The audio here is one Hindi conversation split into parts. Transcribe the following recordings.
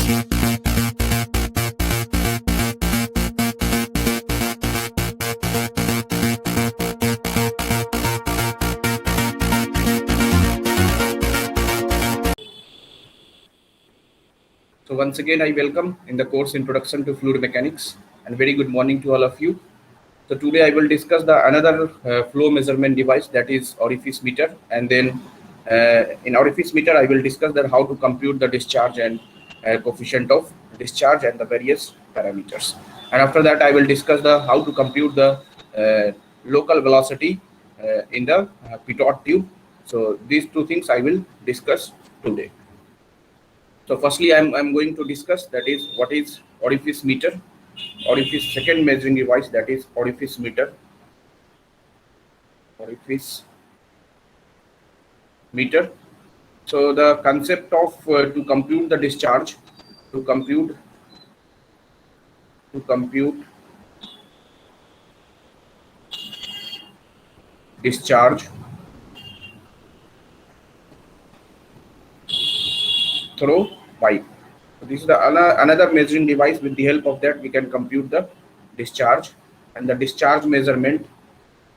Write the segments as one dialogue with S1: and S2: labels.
S1: So once again, I welcome in the course Introduction to Fluid Mechanics, and very good morning to all of you. So today I will discuss the another flow measurement device, that is orifice meter, and then in orifice meter I will discuss that how to compute the discharge and coefficient of discharge and the various parameters. And after that I will discuss the how to compute the local velocity in the pitot tube. So these two things I will discuss today. So firstly, I'm going to discuss that is what is orifice meter. Orifice second measuring device, that is orifice meter. Orifice meter. So the concept of to compute the discharge, to compute discharge through pipe. So this is the another measuring device. With the help of that we can compute the discharge, and the discharge measurement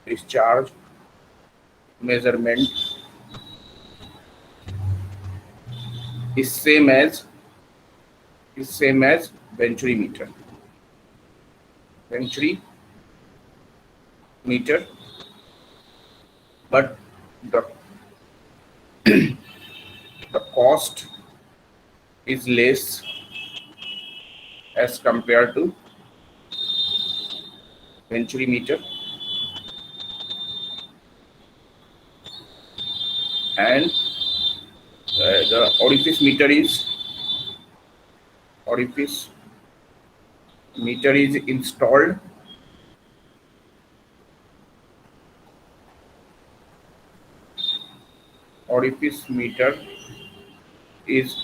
S1: is same as Venturi meter, but the cost is less as compared to Venturi meter, and the orifice meter is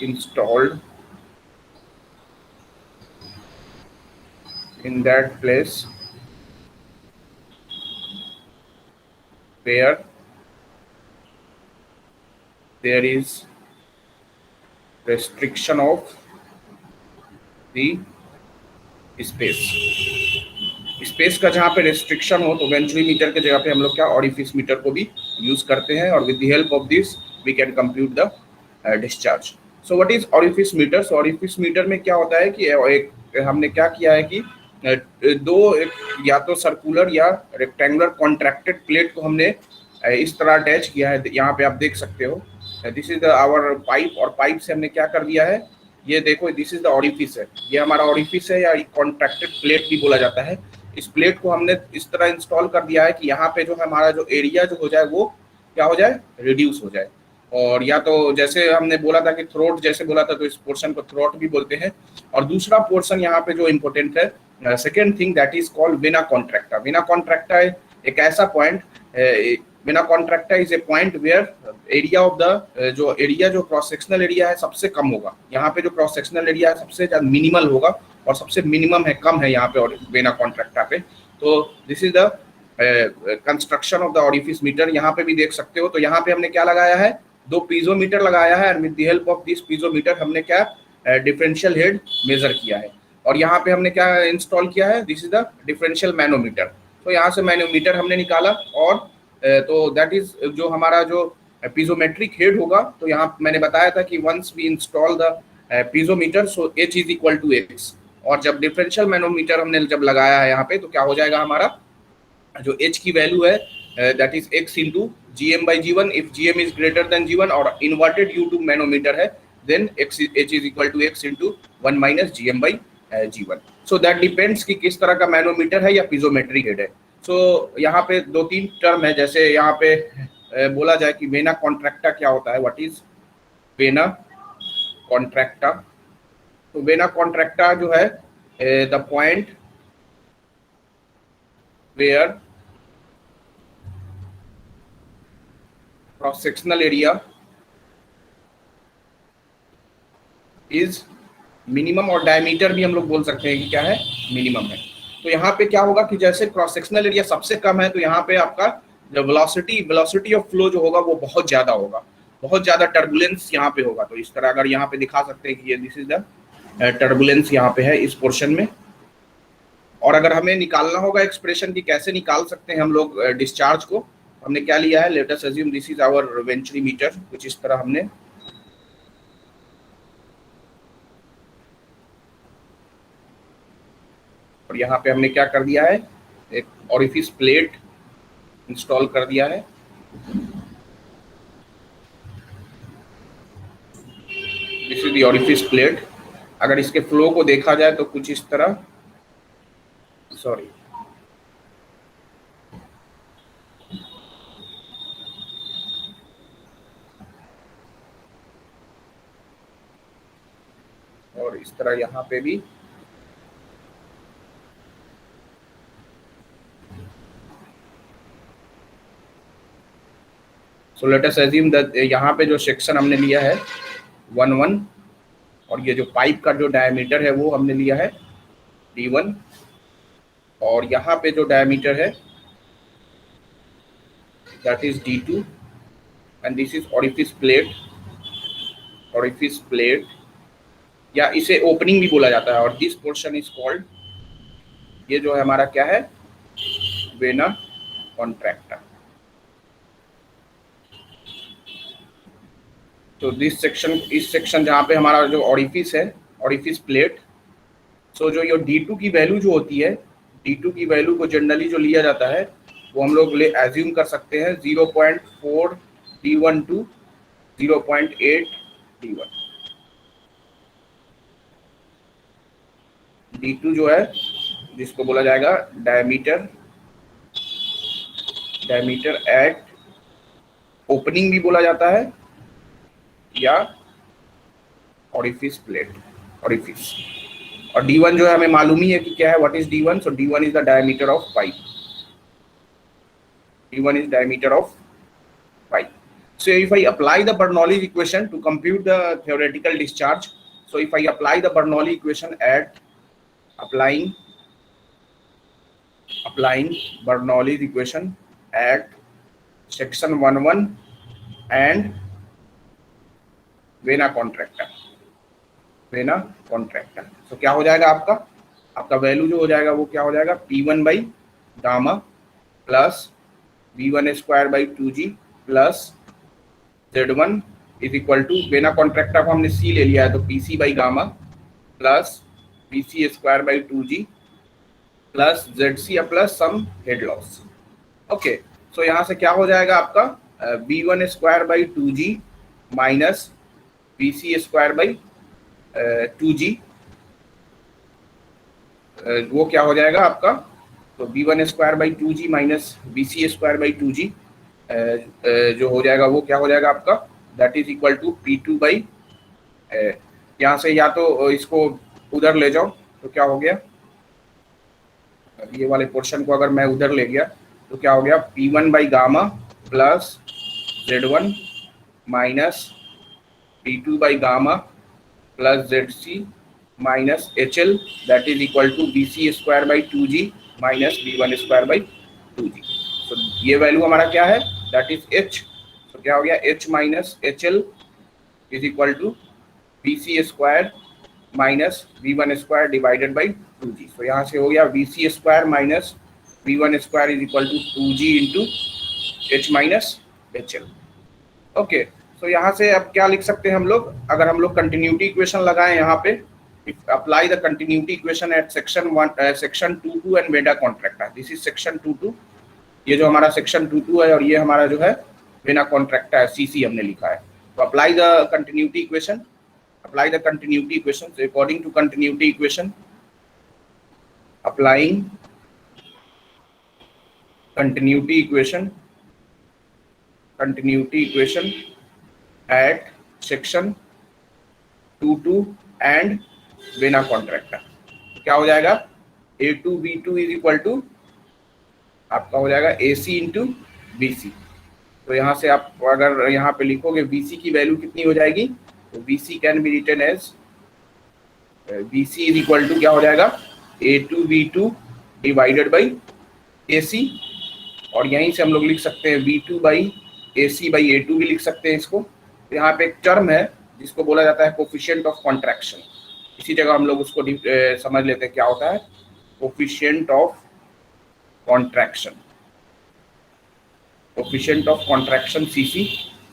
S1: installed in that place where there is restriction of the space का जहाँ पे रेस्ट्रिक्शन हो, तो वेंचुरी मीटर के जगह पे हम लोग क्या ऑरिफिस मीटर को भी यूज करते हैं, और with the help of this we can compute the discharge. So what is orifice meter? So orifice meter में क्या होता है कि एक हमने क्या किया है कि दो या तो सर्कुलर या रेक्टेंगुलर कॉन्ट्रैक्टेड प्लेट को हमने इस तरह अटैच किया है. यहाँ पे आप देख सकते हो, this is the our pipe, और पाइप से हमने क्या कर दिया है, ये देखो दिस इज द ऑरिफिस है, ये हमारा ऑरिफिस है या कॉन्ट्रैक्टेड प्लेट भी बोला जाता है. इस प्लेट को हमने इस तरह इंस्टॉल कर दिया है कि यहाँ पे जो है हमारा जो एरिया जो हो जाए वो क्या हो जाए, रिड्यूस हो जाए. और या तो जैसे हमने बोला था कि थ्रोट जैसे बोला था, तो इस पोर्शन को थ्रोट भी बोलते हैं. और दूसरा पोर्शन यहाँ पे जो इम्पोर्टेंट है, second thing, that is called vena contracta. Vena contracta एक ऐसा point, vena contracta is a point where area of the जो क्रॉस सेक्शनल एरिया है सबसे कम होगा. यहाँ पे जो क्रॉस सेक्शनल एरिया है सबसे ज्यादा मिनिमल होगा, और सबसे मिनिमम है, कम है यहाँ पे वेना कॉन्ट्रैक्टा पे. तो this is the construction of the orifice meter. यहाँ पे भी देख सकते हो, तो यहाँ पे हमने क्या लगाया है, दो पीजोमीटर लगाया है, and with the help of this piezometer हमने क्या डिफरेंशियल हेड मेजर किया है. और यहाँ पे हमने क्या इंस्टॉल किया है, this is the differential manometer. तो यहाँ से मैनोमीटर हमने निकाला, और तो दैट इज जो हमारा जो पीजोमेट्रिक हेड होगा, तो यहाँ मैंने बताया था कि once we install the piezometer, so H is equal to X. और जब डिफरेंशियल मैनोमीटर हमने जब लगाया है यहाँ पे, तो क्या हो जाएगा, हमारा जो H की वैल्यू है that is X into GM/G1. If GM is greater than G1 और इन्वर्टेड U2 मैनोमीटर है, then H is equal to X into 1 minus GM/G1. So that depends कि किस तरह का मैनोमीटर है या पीजोमेट्रिक हेड है. सो यहाँ पे दो तीन टर्म है, जैसे यहाँ पे बोला जाए कि वेना कॉन्ट्रैक्टा क्या होता है, व्हाट इज वेना कॉन्ट्रैक्टा. तो वेना कॉन्ट्रैक्टा जो है the point where cross sectional area is minimum, और डायमीटर भी हम लोग बोल सकते हैं कि क्या है, मिनिमम है. तो यहाँ पे क्या होगा कि जैसे क्रॉस सेक्शनल एरिया सबसे कम है, तो यहाँ पे आपका जो वेलोसिटी ऑफ फ्लो जो होगा वो बहुत ज्यादा होगा, बहुत ज्यादा टर्बुलेंस यहाँ पे होगा. तो इस तरह अगर यहाँ पे दिखा सकते हैं कि ये दिस इज द टर्बुलेंस यहाँ पे है इस पोर्शन में। और अगर हमें निकालना होगा एक्सप्रेशन की कैसे निकाल सकते हैं हम लोग डिस्चार्ज को, हमने क्या लिया है, let us assume this is our venturi meter, कुछ इस तरह हमने और यहाँ पे हमने क्या कर दिया है, एक ऑरिफिस प्लेट इंस्टॉल कर दिया है। This is the orifice plate. अगर इसके फ्लो को देखा जाए तो कुछ इस तरह, सॉरी, और इस तरह यहाँ पे भी। So let us assume that यहाँ पे जो सेक्शन हमने लिया है 1 और ये जो पाइप का जो डायमीटर है वो हमने लिया है D1, और यहाँ पे जो डायमीटर है that is D2 and this is orifice plate. Orifice plate या इसे ओपनिंग भी बोला जाता है, और दिस पोर्शन इज कॉल्ड, ये जो है हमारा क्या है, वेना कॉन्ट्रैक्टा। तो दिस सेक्शन, इस सेक्शन जहाँ पे हमारा जो ऑरिफिस है, ऑरिफिस प्लेट, सो जो ये D2 की वैल्यू जो होती है, D2 की वैल्यू को जनरली जो लिया जाता है वो हम लोग एज्यूम कर सकते हैं 0.4 D1 टू 0.8 D1। D2 जो है जिसको बोला जाएगा डायमीटर, डायमीटर एट ओपनिंग भी बोला जाता है या ऑरिफिस प्लेट, ऑरिफिस। और D1 जो है हमें मालूम ही है कि क्या है, what is D1, so D1 is the diameter of pipe, D1 is diameter of pipe. So if I apply the Bernoulli equation to compute the theoretical discharge, so if I apply the Bernoulli equation at applying Bernoulli equation at section 1 and vena contractor, vena contractor, तो क्या हो जाएगा आपका वैल्यू जो हो जाएगा वो क्या हो जाएगा, P1 by gamma plus V1 square by 2G plus Z1 is equal to, vena contracta को हमने C ले लिया है तो PC by gamma plus PC square by 2G plus ZC plus some head loss. Okay, so यहाँ से क्या हो जाएगा आपका V1 square by 2G minus PC square by 2G, वो क्या हो जाएगा आपका, तो V1 square by 2G minus BC square by 2G जो हो जाएगा वो क्या हो जाएगा आपका, that is equal to P2 by, यहाँ से या तो इसको उधर ले जाओ तो क्या हो गया, ये वाले पोर्शन को अगर मैं उधर ले गया तो क्या हो गया, P1 by gamma plus Z1 minus P2 by gamma plus ZC minus HL that is equal to BC square by 2G minus V1 square by 2G। तो ये वैल्यू हमारा क्या है, दैट इज H। तो क्या हो गया, H minus HL is equal to BC square minus V1 square divided by 2G। तो यहाँ से हो गया BC square minus V1 square is equal to 2G into H minus HL। Okay, तो यहाँ से अब क्या लिख सकते हैं हम लोग, अगर हम लोग कंटिन्यूटी इक्वेशन लगाएं यहाँ पे, apply the continuity equation at section 2 and vena contracta, this is section 2, ये जो हमारा सेक्शन 2 है और ये हमारा जो है वेना कॉन्ट्रैक्टा है, CC हमने लिखा है। तो apply the continuity equation, apply the continuity equation. So according to continuity equation, applying continuity equation at section 2 and vena contracta, क्या हो जाएगा, A2B2 इज इक्वल टू आपका हो जाएगा AC इंटू BC। तो यहाँ से आप अगर यहाँ पे लिखोगे BC की वैल्यू कितनी हो जाएगी, तो BC can be written as BC is equal to क्या हो जाएगा, A2B2 डिवाइडेड बाई AC, और यहीं से हम लोग लिख सकते हैं V2 by AC by A2 भी लिख सकते हैं इसको। तो यहाँ पे एक टर्म है जिसको बोला जाता है कोफिशिएंट ऑफ कॉन्ट्रैक्शन, इसी जगह हम लोग उसको समझ लेते हैं क्या होता है, coefficient of contraction. Coefficient of contraction CC.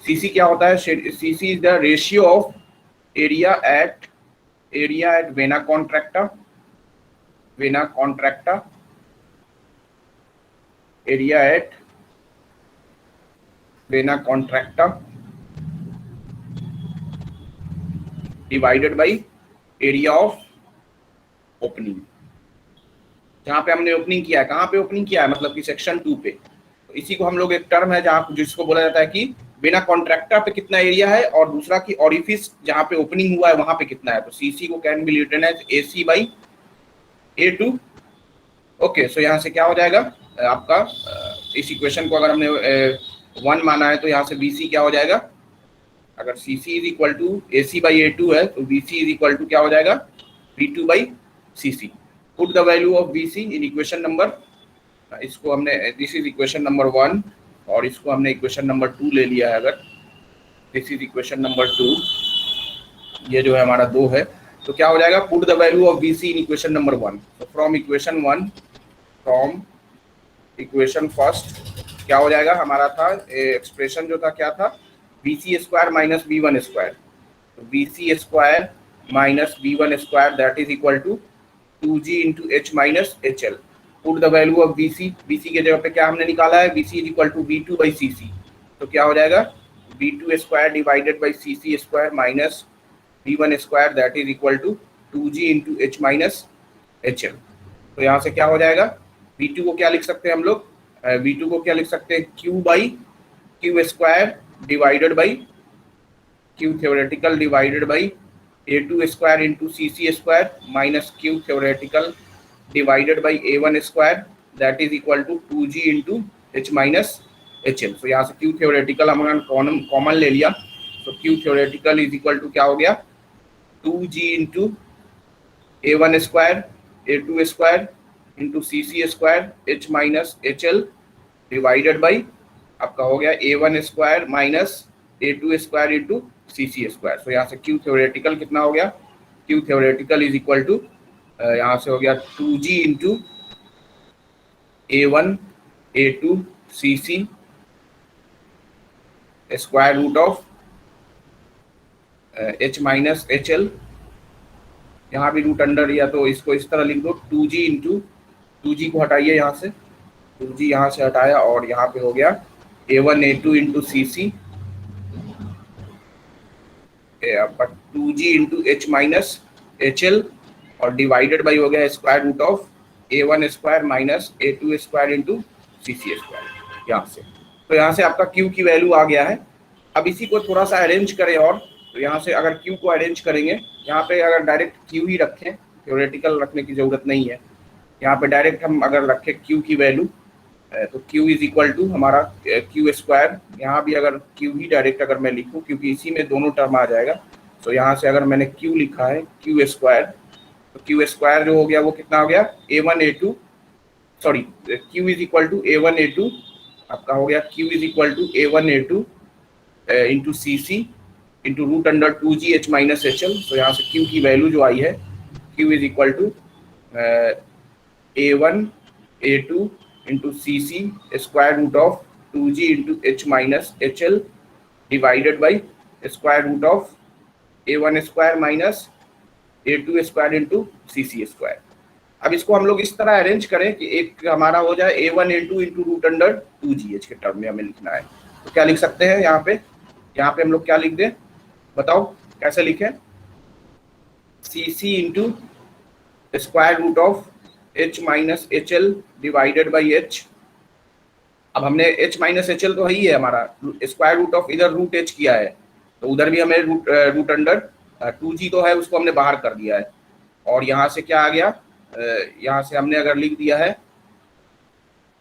S1: CC क्या होता है? CC is the ratio of area at vena contracta, vena contracta, area at vena contracta divided by area of opening. जहां पे हमने ओपनिंग किया है, कहाँ पे ओपनिंग किया है, मतलब कि सेक्शन 2 पे। तो इसी को हम लोग, एक टर्म है जहाँ जिसको बोला जाता है कि बिना कॉन्ट्रैक्टा पे कितना एरिया है, और दूसरा की ऑरिफिस जहाँ पे ओपनिंग हुआ है वहां पे कितना है। तो सीसी को can be written as AC by A2। Okay, so यहाँ से क्या हो जाएगा आपका, इस इक्वेशन को अगर हमने 1 माना है तो यहाँ से BC क्या हो जाएगा, अगर CC is equal to AC by A2 है तो BC इज इक्वल टू क्या हो जाएगा, B2 by CC। Put the value of BC in equation number, इसको हमने, दिस इज इक्वेशन नंबर 1 और इसको हमने इक्वेशन नंबर 2 ले लिया है। अगर दिस इज इक्वेशन नंबर 2, ये जो है हमारा 2 है, तो क्या हो जाएगा, put the value of BC in equation number 1। तो from equation 1, from equation first क्या हो जाएगा, हमारा था एक्सप्रेशन जो था क्या था, BC square minus B1 square. तो BC square minus B1 square that is equal to 2G into H minus HL। Put the value of BC, BC के जगह पे क्या हमने निकाला है, BC is equal to B2 by CC। तो क्या हो जाएगा, B2 square divided by CC square minus B1 square that is equal to 2G into H minus HL। तो यहाँ से क्या हो जाएगा, B2 को क्या लिख सकते हैं हम लोग, B2 को क्या लिख सकते हैं, Q by Q square divided by Q theoretical divided by A2 square into CC square minus Q theoretical divided by A1 square that is equal to 2G into H minus HL। तो यहाँ से Q थ्योरेटिकल हमने कॉमन ले लिया, तो Q theoretical is equal to क्या हो गया, 2G into A1 square A2 square into CC square H minus HL divided by आपका हो गया A1 square minus A2 square into CC square. तो यहाँ से Q थ्योरेटिकल कितना हो गया, Q theoretical is equal to यहाँ से हो गया 2G into A1 A2 CC square root of H minus HL। यहाँ भी रूट अंडर, या तो इसको इस तरह लिख दो, 2G इंटू, 2G को हटाइए यहाँ से, 2G यहाँ से हटाया और यहाँ पे हो गया A1 A2 into CC, but 2G into H minus HL और डिवाइडेड बाई हो गया square root of A1 square minus A2 square into CC square यहाँ से। तो यहाँ से आपका Q की वैल्यू आ गया है। अब इसी को थोड़ा सा अरेंज करें, और तो यहाँ से अगर Q को अरेंज करेंगे, यहाँ पे अगर डायरेक्ट Q ही रखें, थ्योरेटिकल रखने की जरूरत नहीं है, यहाँ पे डायरेक्ट हम अगर रखें Q की वैल्यू, तो Q इज इक्वल टू हमारा Q स्क्वायर, यहाँ भी अगर Q ही डायरेक्ट अगर मैं लिखूँ, क्योंकि इसी में दोनों टर्म आ जाएगा, तो यहाँ से अगर मैंने Q लिखा है Q स्क्वायर, तो Q स्क्वायर जो हो गया वो कितना हो गया, A1 A2, sorry Q is equal to A1 A2, आपका हो गया Q is equal to A1 A2 into CC into root under 2G H minus HL। तो यहाँ से Q की वैल्यू जो आई है, Q is equal to A1 A2 into CC square root of 2G into H minus HL divided by square root of A1 square minus A2 square into CC square. अब इसको हम लोग इस तरह अरेंज करें कि एक हमारा हो जाए A1 A2 into root under 2GH के टर्म में हमें लिखना है। तो क्या लिख सकते हैं यहाँ पे हम लोग क्या लिख दें, बताओ कैसे लिखें, CC into square root of H minus HL divided by H। अब हमने H माइनस HL तो ही है हमारा, स्क्वायर रूट ऑफ इधर रूट H किया है, तो उधर भी हमें रूट अंडर 2G तो है, उसको हमने बाहर कर दिया है, और यहाँ से क्या आ गया, यहाँ से हमने अगर लिख दिया है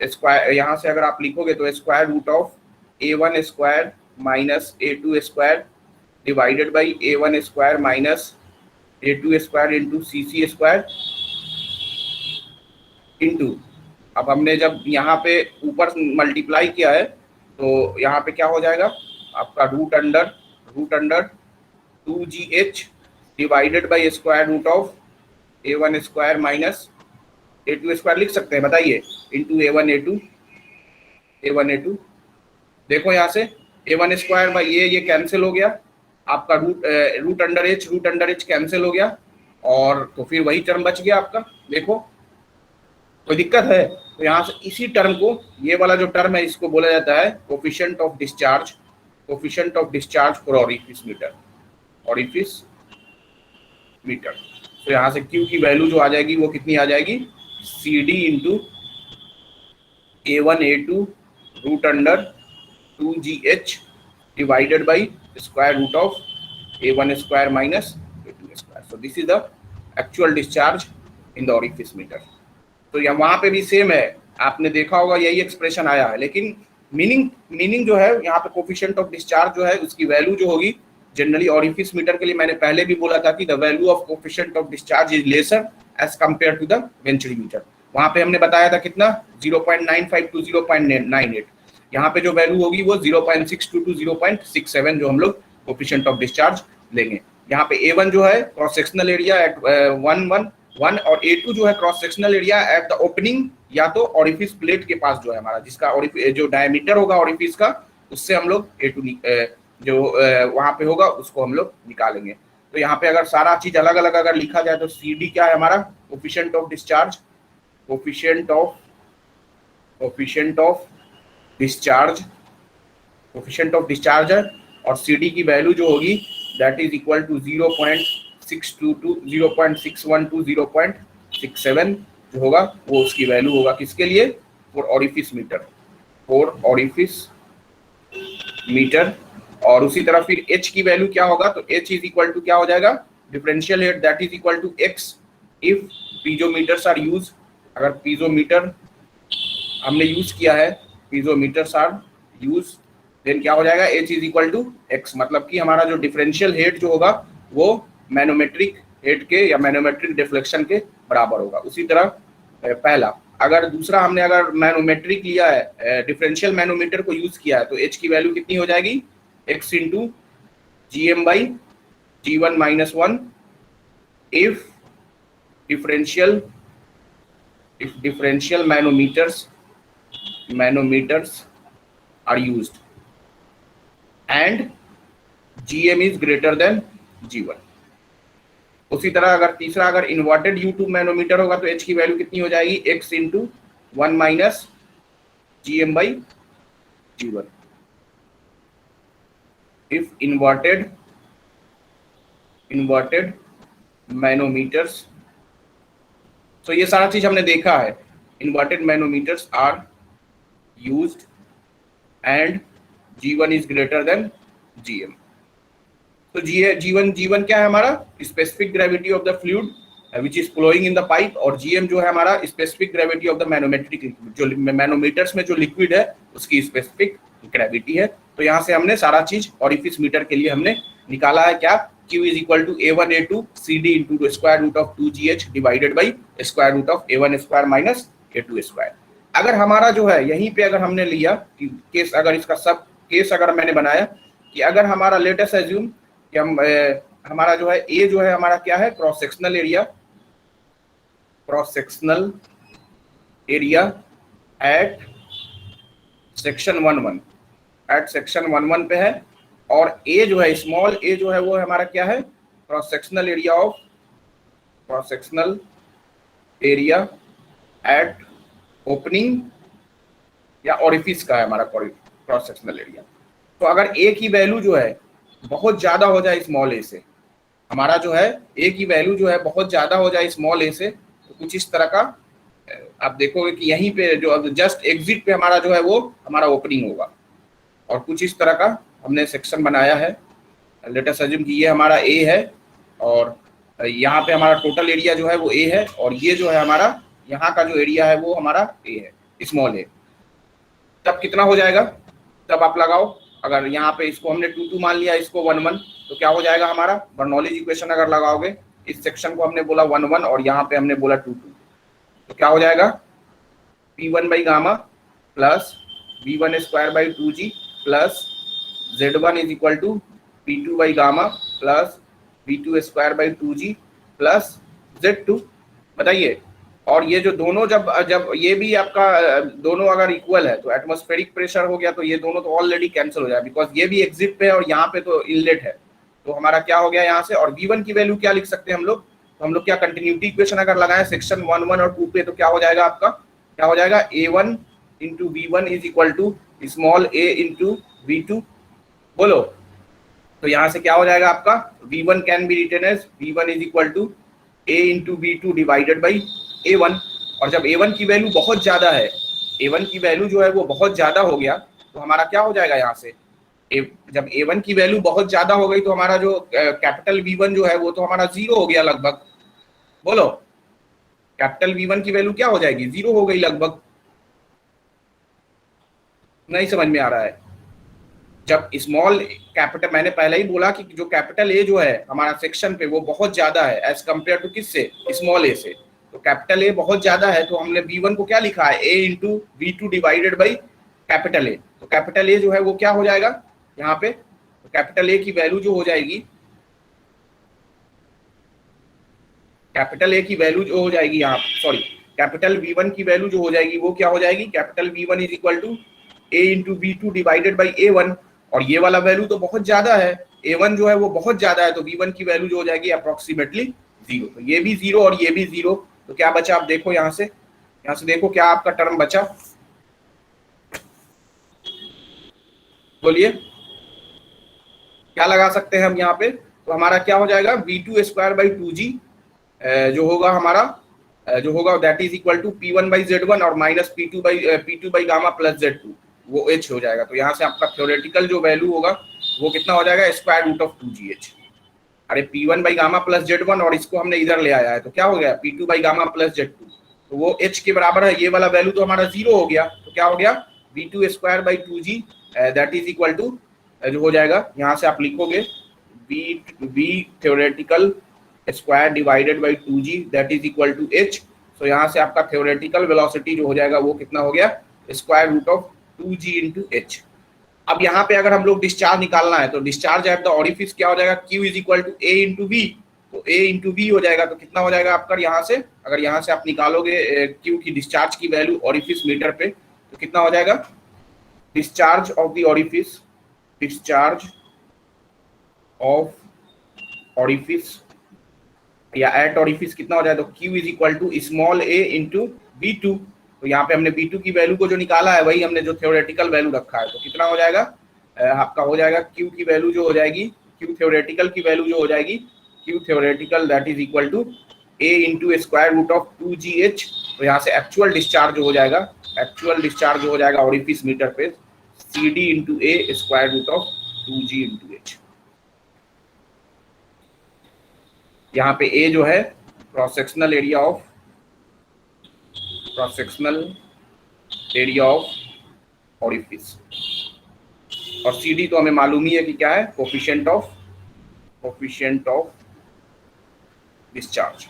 S1: स्क्वायर, यहाँ से अगर आप लिखोगे तो square root of A1 square minus A2 square divided by A1 square minus A2 square into CC square into, अब हमने जब यहाँ पे ऊपर मल्टीप्लाई किया है तो यहाँ पे क्या हो जाएगा आपका root under 2GH divided by square root of a1 square minus a2 square लिख सकते हैं, बताइए, इंटू a1 a2। देखो यहाँ से a1 स्क्वायर बाई ये कैंसिल हो गया, आपका रूट अंडर एच कैंसिल हो गया, और तो फिर वही टर्म बच गया आपका। देखो कोई दिक्कत है? तो यहाँ से इसी टर्म को, ये वाला जो टर्म है, इसको बोला जाता है coefficient of discharge, coefficient of discharge for orifice meter, orifice meter. तो यहाँ से Q की वैल्यू जो आ जाएगी वो कितनी आ जाएगी, CD into A1 A2 root under 2GH divided by square root of A1 square minus A2 square. So this is the actual discharge in the orifice meter. तो यहाँ वहाँ पे भी सेम है, आपने देखा होगा यही एक्सप्रेशन आया है, लेकिन मीनिंग जो है यहाँ पे कोफिशिएंट ऑफ डिस्चार्ज जो है उसकी वैल्यू जो होगी जनरली ऑरिफिस मीटर के लिए, मैंने पहले भी बोला था कि the value of coefficient of discharge is lesser as compare to the venturi meter. वहाँ पे हमने बताया था कितना, 0.95 टू 0.98। यहाँ पे जो वैल्यू होगी वो 0.62 टू 0.67 जो हम लोग कोफिशिएंट ऑफ डिस्चार्ज लेंगे। यहाँ पे A1 जो है क्रॉस सेक्शनल एरिया एट 1 और A2 जो है cross sectional area at the opening, या तो ऑरिफिस प्लेट के पास जो है हमारा, जिसका जो डायमीटर होगा ऑरिफिस का, उससे हम लोग A2 जो वहाँ पे होगा उसको हम लोग निकालेंगे। तो यहाँ पे अगर सारा चीज अलग अलग अगर लिखा जाए तो CD क्या है हमारा, coefficient of discharge, coefficient of discharge, coefficient of discharge है, और CD की वैल्यू जो होगी that is equal to 0.62 to 0.61 to 0.67 जो होगा वो उसकी वैल्यू होगा किसके लिए, for orifice meter, for orifice meter. और उसी तरह फिर H की वैल्यू क्या होगा, तो H इज इक्वल टू क्या हो जाएगा, differential head that is equal to X if piezometers are use. अगर पीजोमीटर हमने यूज किया है, पीजोमीटर्स आर यूज, देन क्या हो जाएगा, H is equal to X, मतलब कि हमारा जो डिफरेंशियल हेड जो होगा वो मैनोमेट्रिक हेड के या मैनोमेट्रिक डिफ्लेक्शन के बराबर होगा। उसी तरह पहला, अगर दूसरा हमने अगर मैनोमेट्रिक लिया है, डिफरेंशियल मैनोमीटर को यूज किया है, तो H की वैल्यू कितनी हो जाएगी, X into GM by G1 minus 1 if differential manometers are used and GM is greater than G1। उसी तरह अगर तीसरा, अगर इन्वर्टेड U2 मैनोमीटर होगा तो H की वैल्यू कितनी हो जाएगी, X into 1 minus GM by G1 if inverted manometers. तो ये सारा चीज हमने देखा है, inverted manometers are used and G1 is greater than GM। तो G1 क्या है हमारा, specific gravity of the fluid which is flowing in the pipe, और GM जो है हमारा specific gravity of the manometric liquid, जो मैनोमीटर्स में जो लिक्विड है उसकी स्पेसिफिक ग्रेविटी है। तो यहाँ से हमने सारा चीज ऑरिफिस मीटर के लिए हमने निकाला है, क्या, Q is equal to A1 A2 CD into square root of 2GH divided by square root of A1 square minus A2 square. अगर हमारा जो है यहीं पे अगर हमने लिया कि केस, अगर इसका सब केस अगर मैंने बनाया कि अगर हमारा लेटेस्ट एज्यूम कि हमारा जो है A जो है हमारा क्या है, cross sectional area at section 11 पे है, और A जो है, स्मॉल a जो है वो हमारा क्या है, cross sectional area at opening या ऑरिफिस का है हमारा क्रॉस सेक्शनल एरिया। तो अगर A की वैल्यू जो है बहुत ज्यादा हो जाए स्मॉल a से, हमारा जो है A की वैल्यू जो है बहुत ज्यादा हो जाए स्मॉल a से, तो कुछ इस तरह का आप देखोगे कि यहीं पे जो जस्ट एग्जिट पे हमारा जो है वो हमारा ओपनिंग होगा, और कुछ इस तरह का हमने सेक्शन बनाया है। लेट अस अज्यूम कि ये हमारा A है, और यहाँ पे हमारा टोटल एरिया जो है वो A है, और ये जो है हमारा यहाँ का जो एरिया है वो हमारा A है, स्मॉल a। तब कितना हो जाएगा, तब आप लगाओ, अगर यहाँ पे इसको हमने 2 मान लिया, इसको 1 तो क्या हो जाएगा हमारा, बर्नौलीज इक्वेशन अगर लगाओगे, इस सेक्शन को हमने बोला 1 और यहाँ पे हमने बोला 2, तो क्या हो जाएगा, P1 by gamma plus V1 square by 2G plus Z1 is equal to P2 by gamma plus v2 square by 2g plus z2। बताइए, और ये जो दोनों जब जब ये भी आपका दोनों अगर इक्वल है तो एटमॉस्फेरिक प्रेशर हो गया, तो ये दोनों तो ऑलरेडी कैंसिल हो जाए, बिकॉज ये भी एग्जिट पे है और यहाँ पे तो इनलेट है। तो हमारा क्या हो गया यहाँ से, और v1 की वैल्यू क्या लिख सकते हैं हम लोग, तो हम लोग क्या कंटिन्यूटी इक्वेशन अगर लगाएं सेक्शन 1 और 2 पे, तो क्या हो जाएगा आपका, क्या हो जाएगा, a1 into v1 is equal to small a into v2। बोलो, तो यहाँ से क्या हो जाएगा आपका, v1 can be written as v1 is equal to a into v2 divided by a1। और जब a1 की वैल्यू बहुत ज्यादा है, a1 की वैल्यू जो है वो बहुत ज्यादा हो गया, तो हमारा क्या हो जाएगा यहाँ से, जब a1 की वैल्यू बहुत ज्यादा हो गई तो हमारा जो कैपिटल v1 जो है वो तो हमारा 0 हो गया लगभग। बोलो, कैपिटल v1 की वैल्यू क्या हो जाएगी, 0 हो गई लगभग। नहीं समझ में आ रहा है, जब स्मॉल कैपिटल, मैंने पहले ही बोला कि जो कैपिटल ए जो है हमारा सेक्शन पे वो बहुत ज्यादा है एज कंपेयर टू किससे, स्मॉल ए से। तो कैपिटल ए बहुत ज्यादा है, तो हमने v1 को क्या लिखा है, a into v2 divided by capital A. तो कैपिटल ए जो है वो क्या हो जाएगा यहाँ पे, तो कैपिटल ए की वैल्यू जो हो जाएगी, कैपिटल ए की वैल्यू जो हो जाएगी यहाँ, सॉरी, कैपिटल v1 की वैल्यू जो हो जाएगी वो क्या हो जाएगी, capital v1 is equal to a into v2 divided by a1। और ये वाला वैल्यू तो बहुत ज्यादा है, a1 जो है वो बहुत ज्यादा है, तो v1 की वैल्यू जो हो जाएगी अप्रोक्सीमेटली 0। तो ये भी 0 और ये भी 0, तो क्या बचा, आप देखो यहाँ से देखो क्या आपका टर्म बचा, बोलिए क्या लगा सकते हैं हम यहाँ पे। तो हमारा क्या हो जाएगा, v2 स्क्वायर बाई 2g जो होगा हमारा, जो होगा that is equal to p1 by z1 और minus p2 by gamma plus z2, वो h हो जाएगा। तो यहाँ से आपका थ्योरेटिकल जो वैल्यू होगा वो कितना हो जाएगा, स्क्वायर रूट ऑफ 2gh। अरे p1 by gamma plus z1 और इसको हमने इधर ले आया है, तो क्या हो गया, p2 by gamma plus z2, तो वो h के बराबर है। ये वाला वैल्यू तो हमारा 0 हो गया, तो क्या हो गया, v2 square by 2g that is equal to जो हो जाएगा, यहाँ से आप लिखोगे v theoretical square divided by 2g that is equal to h। तो यहाँ से आपका थ्योरेटिकल वेलोसिटी जो हो जाएगा वो कितना हो गया, square root of 2g into h। अब यहाँ पे अगर हम लोग डिस्चार्ज निकालना है, तो डिस्चार्ज एट द ऑरिफिस क्या हो जाएगा, q is equal to a into v। तो a इंटू v हो जाएगा, तो कितना हो जाएगा आपका, यहाँ से अगर यहाँ से आप निकालोगे q की डिस्चार्ज की वैल्यू ऑरिफिस मीटर पे, तो कितना हो जाएगा, discharge of the orifice, discharge of orifice या एट ऑरिफिस कितना हो जाएगा, तो q is equal to small a into v2। तो यहाँ पे हमने v2 की वैल्यू को जो निकाला है वही हमने जो थ्योरेटिकल वैल्यू रखा है, तो कितना हो जाएगा आपका, हो जाएगा q की वैल्यू जो हो जाएगी, q थ्योरेटिकल की वैल्यू जो हो जाएगी, q theoretical that is equal to a into square root of 2gh। तो यहाँ से एक्चुअल डिस्चार्ज जो हो जाएगा, एक्चुअल डिस्चार्ज जो हो जाएगा ऑरिफिस मीटर पे, cd into a square root of 2g into h। यहाँ पे a जो है cross sectional area of, cross sectional area of orifice, और CD तो हमें मालूम ही है कि क्या है, कोफिशिएंट ऑफ डिस्चार्ज।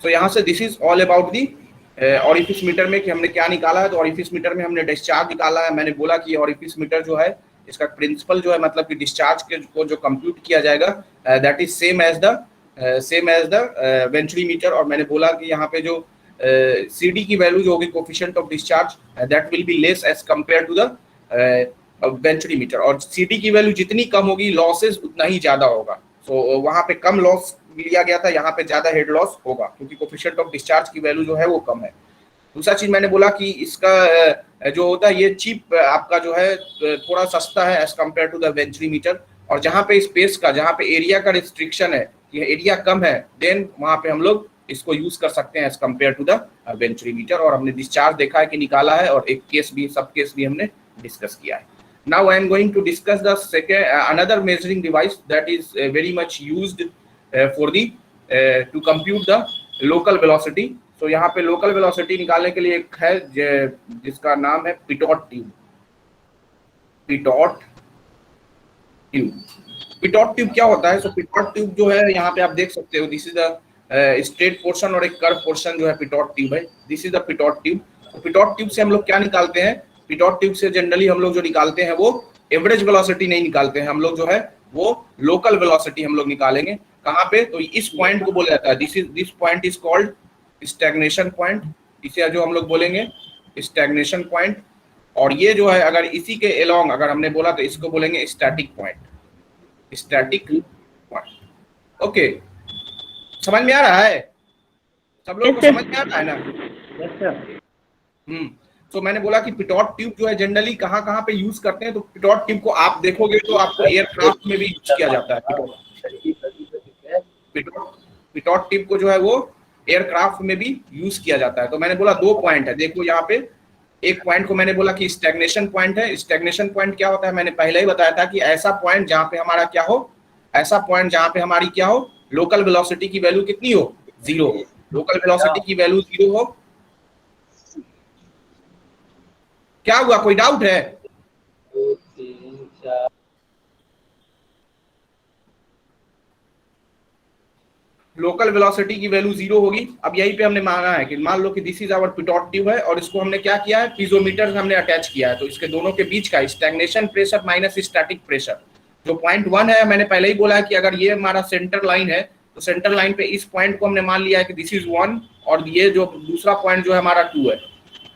S1: तो यहाँ से this is all about the orifice meter में कि हमने क्या निकाला है। तो ऑरिफिस मीटर में हमने डिस्चार्ज निकाला है। मैंने बोला कि ऑरिफिस मीटर जो है इसका प्रिंसिपल जो है, मतलब कि डिस्चार्ज के को जो कंप्यूट किया जाएगा that is same as the venturimeter. और मैंने बोला कि यहाँ पे जो CD की वैल्यू जो होगी coefficient of discharge that will be less as compare to the venturimeter, और CD की वैल्यू जितनी कम होगी लॉसेस उतना ही ज्यादा होगा। तो वहाँ पे कम लॉस लिया गया था, यहाँ पे ज्यादा हेड लॉस होगा क्योंकि कोफिशिएंट ऑफ डिस्चार्ज की वैल्यू जो है वो कम है। दूसरा चीज मैंने बोला कि इसका जो होता है ये चीप आपका जो है थोड़ा सस्ता है as compare to the venturimeter. और जहाँ पे स्पेस का, जहाँ पे एरिया का रिस्ट्रिक्शन है, ये एरिया कम है, देन वहाँ पे हम लोग इसको यूज कर सकते हैं as compare to the venturimeter. और हमने डिस्चार्ज देखा है कि निकाला है, और एक केस भी, सब केस भी हमने डिस्कस किया है। Now I am going to discuss the second another measuring device that is very much used for the to compute the local velocity. So यहाँ पे local velocity निकालने के लिए एक है जिसका नाम है पिटॉट ट्यूब। पिटॉट ट्यूब क्या होता है? So पिटॉट ट्यूब जो है यहाँ पे आप देख सकते हो, this is the straight portion और एक कर्व पोर्शन जो है पिटॉट ट्यूब है। This is the pitot tube. तो पिटॉट ट्यूब से हम लोग क्या निकालते हैं? पिटॉट ट्यूब से जनरली हम लोग जो निकालते हैं वो एवरेज वेलोसिटी नहीं निकालते हैं, हम लोग जो है वो लोकल वेलोसिटी हम लोग निकालेंगे। कहाँ पे? तो इस पॉइंट को बोला जाता है, this point is called stagnation point, इसे जो हम लोग बोलेंगे स्टैग्नेशन पॉइंट। और ये जो है अगर इसी के अलोंग अगर हमने बोला तो इसको बोलेंगे static point, static point. Okay, समझ में आ रहा है? सब लोगों को समझ में आ रहा है ना? तो मैंने बोला कि पिटॉट ट्यूब जो है जनरली कहाँ कहाँ पे यूज करते हैं, तो पिटॉट ट्यूब को आप देखोगे तो आपको एयरक्राफ्ट में भी यूज किया जाता है। पिटॉट ट्यूब को जो है वो एयरक्राफ्ट में भी यूज किया जाता है। तो मैंने बोला दो पॉइंट है, देखो यहाँ पे एक पॉइंट को मैंने बोला कि स्टैग्नेशन पॉइंट है। स्टैग्नेशन पॉइंट क्या होता है? मैंने पहले ही बताया था कि ऐसा पॉइंट जहाँ पे हमारा क्या हो, ऐसा पॉइंट जहाँ पे हमारी क्या हो, लोकल वेलोसिटी की वैल्यू कितनी हो? 0 हो। लोकल वेलोसिटी की वैल्यू 0 हो। क्या हुआ, कोई डाउट है? लोकल वेलोसिटी की वैल्यू 0 होगी। अब यहीं पे हमने माना है कि मान लो कि this is our pitot tube है और इसको हमने क्या किया है, पीजोमीटर हमने अटैच किया है। तो इसके दोनों के बीच का stagnation pressure minus static pressure जो पॉइंट 1 है, मैंने पहले ही बोला है कि अगर ये हमारा सेंटर लाइन है तो सेंटर लाइन पे इस पॉइंट को हमने मान लिया है कि दिस इज 1 और ये जो दूसरा पॉइंट जो है हमारा 2 है।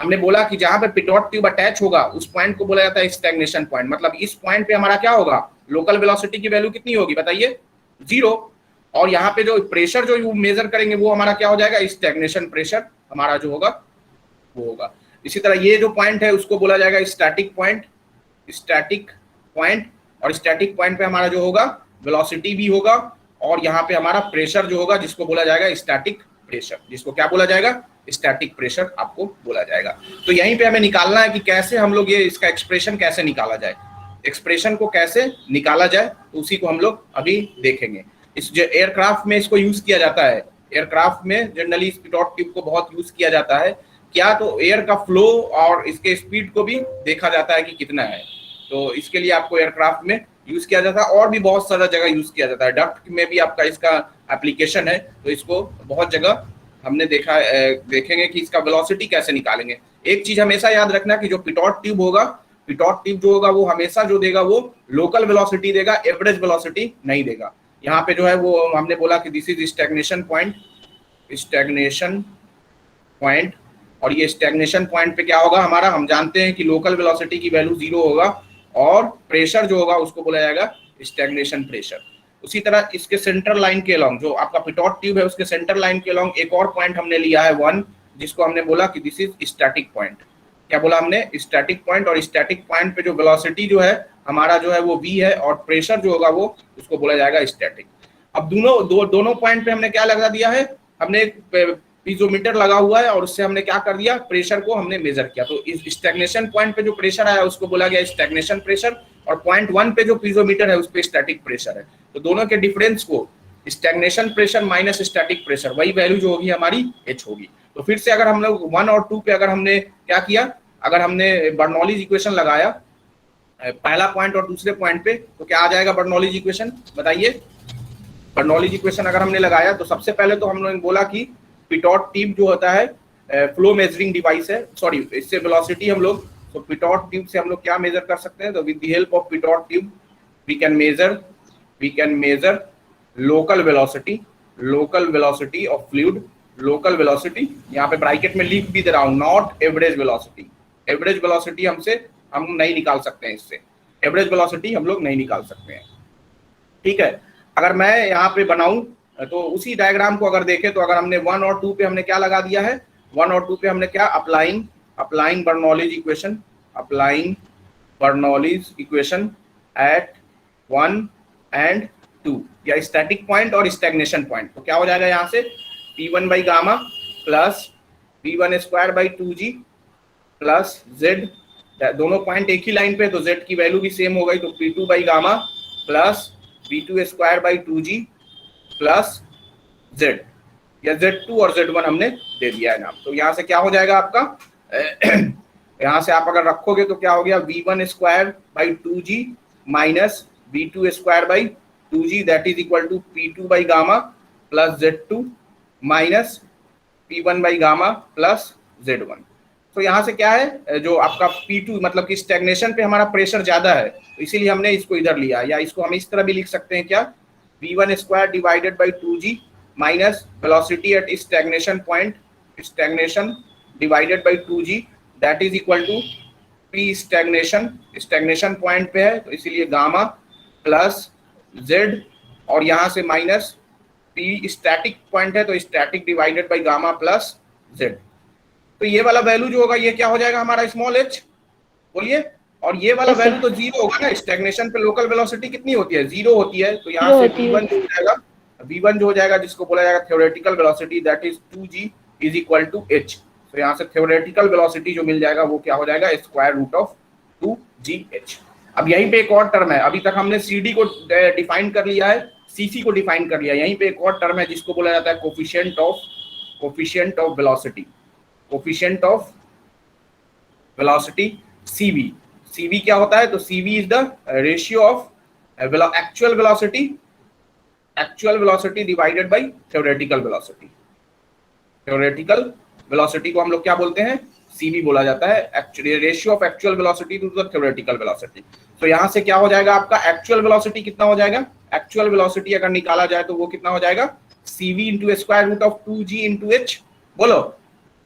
S1: हमने बोला कि जहां पे पिटॉट ट्यूब अटैच होगा उस पॉइंट को बोला जाता है स्टैग्नेशन पॉइंट। मतलब इस पॉइंट पे हमारा क्या होगा, लोकल वेलोसिटी की वैल्यू कितनी होगी बताइए? 0। और यहाँ पे जो प्रेशर जो मेजर करेंगे वो हमारा क्या हो जाएगा, स्टैग्नेशन प्रेशर हमारा जो होगा वो होगा। इसी तरह ये जो पॉइंट है उसको बोला जाएगा स्टैटिक पॉइंट, स्टैटिक पॉइंट। और स्टैटिक पॉइंट पे हमारा जो होगा वेलोसिटी भी होगा और यहाँ पे हमारा प्रेशर जो होगा जिसको बोला जाएगा स्टैटिक प्रेशर, जिसको क्या बोला जाएगा, स्टैटिक प्रेशर आपको बोला जाएगा। तो यहीं पे हमें निकालना है कि कैसे हम लोग ये इसका एक्सप्रेशन कैसे निकाला जाए, एक्सप्रेशन को कैसे निकाला जाए, तो उसी को हम लोग अभी देखेंगे। इस जो एयरक्राफ्ट में इसको यूज किया जाता है, एयरक्राफ्ट में जनरली इस पिटॉट ट्यूब को बहुत यूज किया जाता है। क्या? तो एयर का फ्लो और इसके स्पीड को भी देखा जाता है कि कितना है। तो इसके लिए आपको एयरक्राफ्ट में यूज किया जाता है और भी बहुत सारा जगह यूज किया जाता है। डक्ट में भी आपका इसका एप्लीकेशन है, तो इसको बहुत जगह हमने देखा देखेंगे कि इसका वेलोसिटी कैसे निकालेंगे। एक चीज हमेशा याद रखना कि जो पिटॉट ट्यूब होगा, पिटॉट ट्यूब जो होगा वो हमेशा जो देगा वो लोकल वेलोसिटी देगा, एवरेज वेलोसिटी नहीं देगा। यहाँ पे जो है वो हमने बोला कि this is stagnation point, stagnation point. और ये स्टैग्नेशन पॉइंट पे क्या होगा हमारा, हम जानते हैं कि लोकल वेलोसिटी की वैल्यू 0 होगा और प्रेशर जो होगा उसको बोला जाएगा स्टैग्नेशन प्रेशर। उसी तरह इसके सेंटर लाइन के अलोंग जो आपका पिटॉट ट्यूब है उसके सेंटर लाइन के अलोंग एक और पॉइंट हमने लिया है 1, जिसको हमने बोला कि दिस इज स्टैटिक पॉइंट। क्या बोला हमने? Static point. और स्टैटिक पॉइंट पे जो वेलोसिटी जो है हमारा जो है वो v है और प्रेशर जो होगा वो उसको बोला जाएगा स्टैटिक। अब दोनों पॉइंट पे हमने क्या लगा दिया है, हमने एक पीजोमीटर लगा हुआ है और उससे हमने क्या कर दिया, प्रेशर को हमने मेजर किया। तो इस स्टैग्नेशन पॉइंट पे जो प्रेशर आया उसको बोला गया स्टैग्नेशन प्रेशर और पॉइंट 1 पे जो पीजोमीटर है उस पे स्टैटिक प्रेशर है। तो दोनों के डिफरेंस को stagnation pressure minus static pressure, वही वैल्यू जो होगी हमारी h होगी। तो फिर से अगर हम लोग 1 और 2 पे अगर हमने क्या किया, अगर हमने बर्नौलीज इक्वेशन लगाया पहला पॉइंट और दूसरे पॉइंट पे, तो क्या आ जाएगा बर्नौलीज इक्वेशन बताइए? बर्नौलीज इक्वेशन अगर हमने लगाया तो सबसे पहले तो हम लोगों ने बोला कि पिटॉट ट्यूब जो होता है फ्लो मेजरिंग डिवाइस है, सॉरी इससे वेलोसिटी हम लोग, तो पिटॉट ट्यूब से हम लोग क्या मेजर कर सकते हैं, तो with the help of pitot tube we can measure local velocity of fluid, local velocity. यहाँ पे ब्रैकेट में लिख भी दे रहा हूँ, not average velocity. Average velocity हम नहीं निकाल सकते हैं, इससे एवरेज वेलोसिटी हम लोग नहीं निकाल सकते हैं। ठीक है, अगर मैं यहाँ पे बनाऊं तो उसी डायग्राम को अगर देखें तो अगर हमने 1 और 2 पे हमने क्या लगा दिया है, 1 और 2 पे हमने क्या applying Bernoulli's equation at 1 and 2 या स्टैटिक पॉइंट और स्टैग्नेशन पॉइंट। तो क्या हो जाएगा यहाँ से P1 by gamma plus V1 square by 2G plus Z, दोनों पॉइंट एक ही लाइन पे तो Z की वैल्यू भी सेम हो गई, तो P2 by gamma plus V2 square by 2G plus Z, या Z2 और Z1 हमने दे दिया है नाम। तो यहाँ से क्या हो जाएगा आपका यहाँ से आप अगर रखोगे तो क्या हो गया, V1 square by 2G minus V2 square by 2G that is equal to P2 by gamma plus Z2 minus P1 by gamma plus Z1। तो यहाँ से क्या है, जो आपका P2 मतलब कि स्टैग्नेशन पे हमारा प्रेशर ज्यादा है, तो इसीलिए हमने इसको इधर लिया, या इसको हम इस तरह भी लिख सकते हैं क्या, V1 square divided by 2G minus velocity at stagnation point, stagnation divided by 2G that is equal to P stagnation, stagnation point पे है तो इसीलिए गामा प्लस Z, और यहाँ से माइनस P स्टैटिक पॉइंट है तो static divided by gamma plus Z। तो ये वाला वैल्यू जो होगा ये क्या हो जाएगा हमारा स्मॉल h, बोलिए, और ये वाला वैल्यू तो जीरो होगा ना, स्टैग्नेशन पे लोकल वेलोसिटी कितनी होती है, जीरो होती है, तो यहाँ से V1 जो हो जाएगा, V1 जो हो जाएगा जिसको बोला जाएगा theoretical velocity that is 2G is equal to h। तो यहाँ से थ्योरेटिकल वेलोसिटी जो मिल जाएगा वो क्या हो जाएगा, स्क्वायर रूट ऑफ 2GH। अब यहीं पे एक और टर्म है, अभी तक हमने CD को डिफाइन कर लिया है, CC को डिफाइन कर लिया, यहीं पे एक और टर्म है जिसको बोला जाता है coefficient of velocity, coefficient of velocity CV। CV क्या होता है, तो CV is the ratio of actual velocity divided by theoretical velocity. Theoretical velocity को हम लोग क्या बोलते हैं, CV बोला जाता है, actually ratio of actual velocity to the theoretical velocity. तो यहाँ से क्या हो जाएगा आपका एक्चुअल वेलोसिटी कितना हो जाएगा, एक्चुअल वेलोसिटी अगर निकाला जाए तो वो कितना हो जाएगा, CV into square root of 2G into H। बोलो,